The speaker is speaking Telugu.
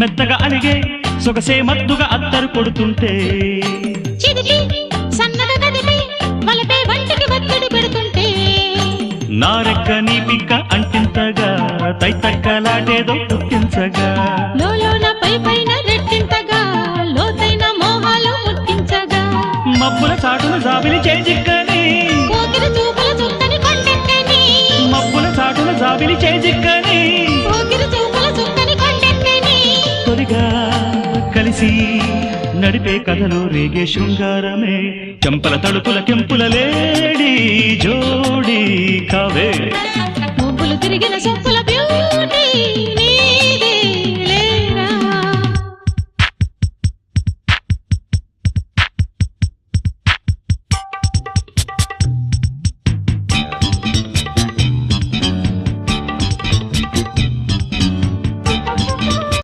మెత్తగా అలిగే సొగసే మత్తుగా అత్తరు కొడుతుంటే చిదిపి సన్నగా కదిపి వలపే వంటికి ఒత్తిడి పెడుతుంటే నారెక్క నీ పిక్క అంటింతగా తైతక్కలాటేదో పుట్టించగా లోలోన పై పైన రెట్టింతగా లోతైన మోహాలు ముట్టించగా మబ్బుల చాటున జాబిలి చేజిక్కని పోకిరి చూపుల చుక్కని కొండెక్కని మబ్బుల చాటున జాబిలి చేజిక్కని పోకిరి చూపుల చుక్కని కొండెక్కని తొలిగా కలిసి నడిపే కథలో రేగే శృంగారమే చెంపల తడుపుల కెంపుల లేడి జోడి కావే పువ్వులు తిరిగిన సొప్పుల బ్యూటీ